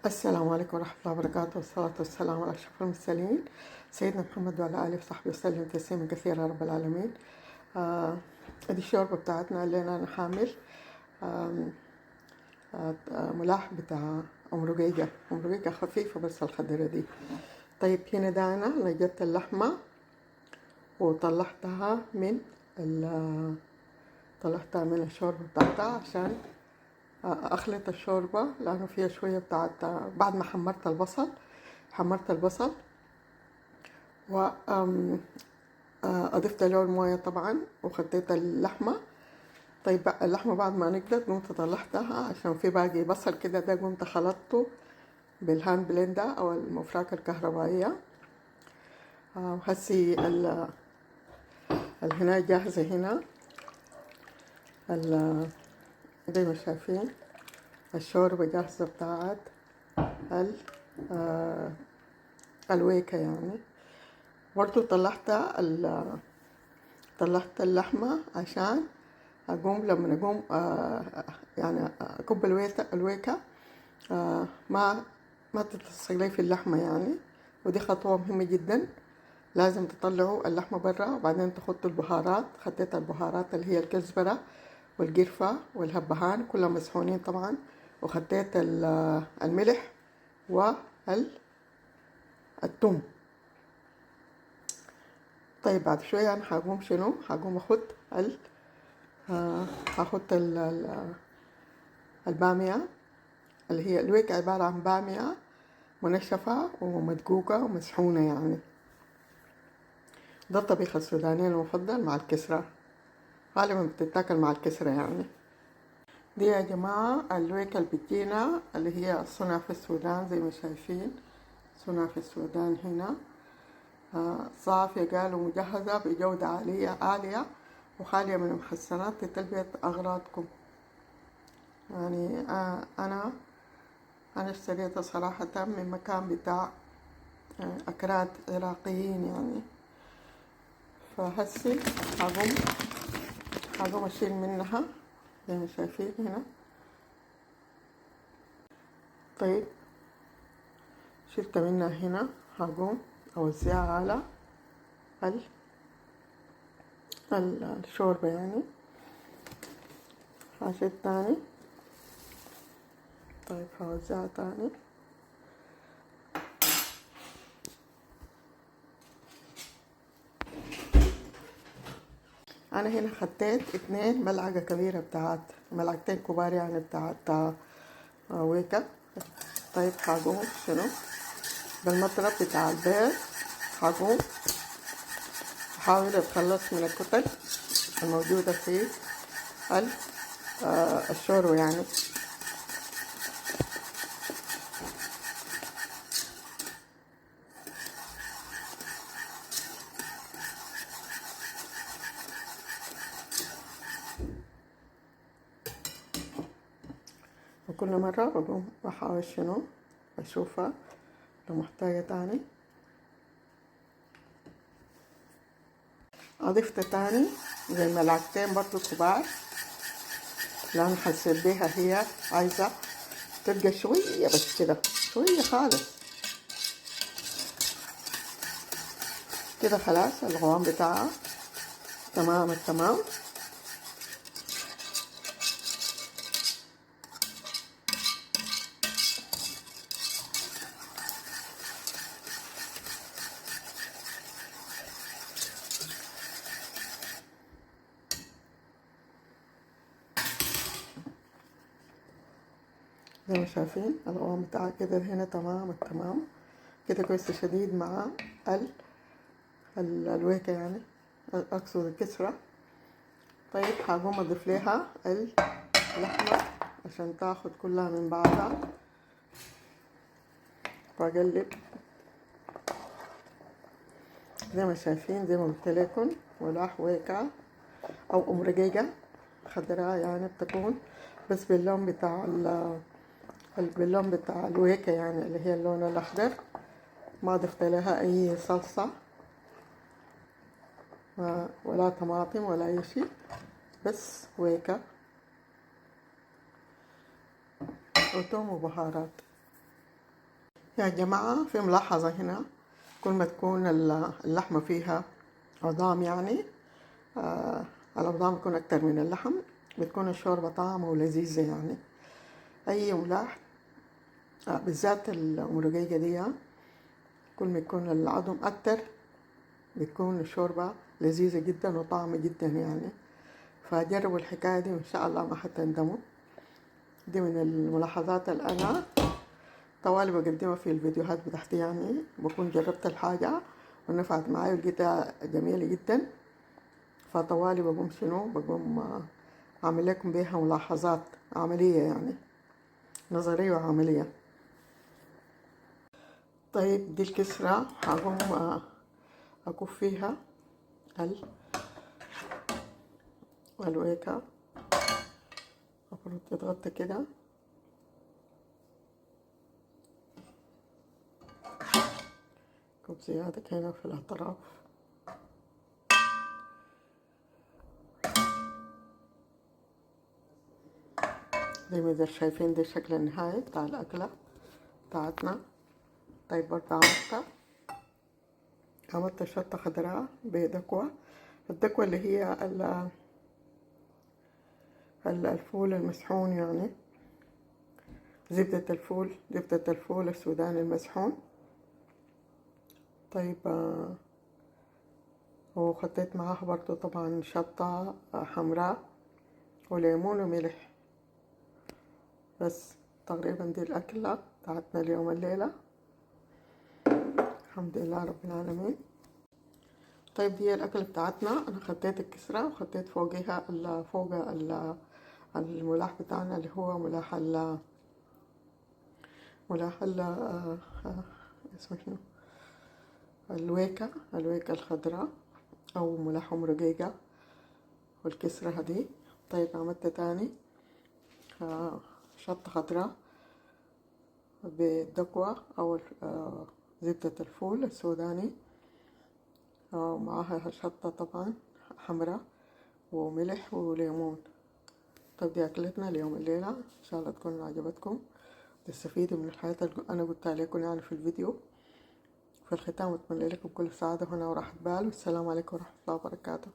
السلام عليكم ورحمة الله وبركاته، والصلاة والسلام على أشرف المرسلين سيدنا محمد وعلى آله وصحبه وسلم تسليما كثيرا يا رب العالمين. دي الشوربة بتاعتنا اللي أنا حامل ملاح بتاع أم رقيقة خفيفة بس الخضرة دي. طيب هنا ده أنا نجدت اللحمة وطلعتها طلعتها من الشوربة بتاعتها عشان أخلط الشوربة، لأنه فيها شوية بتاعت بعد ما حمرت البصل وأضفت له الموية طبعا وخديت اللحمة. طيب اللحمة بعد ما نقدت قمت طلعتها عشان في باقي بصل كده، ده قمت خلطته بالهاند بلندر أو المفراكة الكهربائية. وهسي هنا جاهزة هنا زي ما شايفين الشوربة جاهزة بتاعت الويكة يعني. برضو طلعت اللحمة عشان لما أقوم يعني أكب الويكة ما تتصلي في اللحمة يعني. ودي خطوة مهمة جدا، لازم تطلعوا اللحمة برا وبعدين تحطوا البهارات. خديت البهارات اللي هي الكزبرة والقرفة والهبهان كلهم مسحونين طبعا، وخديت الملح والثوم. طيب بعد شوية أنا هقوم أخد البامية اللي هي الويك، عبارة عن بامية منشفة ومدقوقة ومسحونة يعني. ده الطبيخ السوداني المفضل مع الكسرة، غالبا بتتاكل مع الكسرة يعني. دي يا جماعة الويكة اللي بتجينا اللي هي صنع في السودان، زي ما شايفين صنع في السودان هنا، صافية قالوا مجهزة بجودة عالية وخالية من المحسنات لتلبية أغراضكم يعني. أنا اشتريتها صراحة من مكان بتاع أكراد عراقيين يعني. فهسي هقوم أشيل منها زي ما شايفين هنا. طيب شلت منها هنا، هقوم أوزعها على الشوربة يعني. حاجة تاني، طيب هوزعها تاني. أنا هنا خديت 2 ملعقة كبيرة ملعقتين كبار يعني بتاعت ويكا. طيب هقوم بالمضرب بتاع البيض، هقوم أحاول أتخلص من الكتل الموجودة في الشوربة يعني. وكل مرة بقوم بحاول أشوفها لو محتاجة تاني. أضفت تاني زي ملعقتين برضو كبار، لأن حسيت بيها هي عايزة تبقى شوية بس كده، شوية خالص كده. خلاص القوام بتاعها تمام التمام. زي ما شايفين القوام بتاعها كده هنا تمام التمام كده، كويس شديد مع الويكة يعني، أقصد الكسرة. طيب هقوم أضيف لها اللحمة عشان تاخد كلها من بعضها، وأقلب زي ما شايفين. زي ما قلت لكم ولاح ويكة أو أم رقيقة خضراء يعني بتكون بس باللون بتاع الويكة يعني، اللي هي اللون الأخضر. ما ضفت لها أي صلصة ولا طماطم ولا أي شيء، بس ويكة وتوم وبهارات. يا جماعة في ملاحظة هنا، كل ما تكون اللحمة فيها عظام يعني العظام تكون أكتر من اللحم، بتكون الشوربة طعمة ولذيذة يعني. أي ملاح بالذات المرقيقة دي كل ما يكون العظم أكتر بتكون الشوربة لذيذة جدا وطعمة جدا يعني. فجربوا الحكاية دي وإن شاء الله ما حتندموا. دي من الملاحظات اللي أنا طوالي بقدمها في الفيديوهات بتاعتي يعني. بكون جربت الحاجة ونفعت معايا ولقيتها جميلة جدا، فطوالي بقوم أعمل لكم بيها ملاحظات عملية يعني، نظرية وعملية. طيب دي الكسرة هقوم أكف فيها الويكة، المفروض تتغطى كده. كب زيادة هنا في الأطراف. زي ما شايفين دي شكل النهائي بتاع الأكلة بتاعتنا. طيب برضه عملت شطة خضراء بدكوة. الدكوة اللي هي الفول المسحون يعني، زبدة الفول السوداني المسحون. طيب وخطيت معاها برضو طبعا شطة حمراء وليمون وملح. بس تقريبا دي الأكلة بتاعتنا اليوم الليلة، الحمد لله رب العالمين. طيب دي الأكلة بتاعتنا. أنا خطيت الكسرة وخطيت فوقها فوق الملاح بتاعنا اللي هو ملاح اسمه شنو، الويكة الخضراء أو ملاح رقيقة والكسرة هدي. طيب عملت تاني شطة خضراء بالدكوة أو زبدة الفول السوداني، ومعاها شطة طبعا حمراء وملح وليمون. طيب دي أكلتنا اليوم الليلة، إن شاء الله تكون عجبتكم، تستفيدوا من الحياة اللي أنا قلتها لكم يعني في الفيديو. في الختام أتمنى لكم كل سعادة هنا وراحة بال، والسلام عليكم ورحمة الله وبركاته.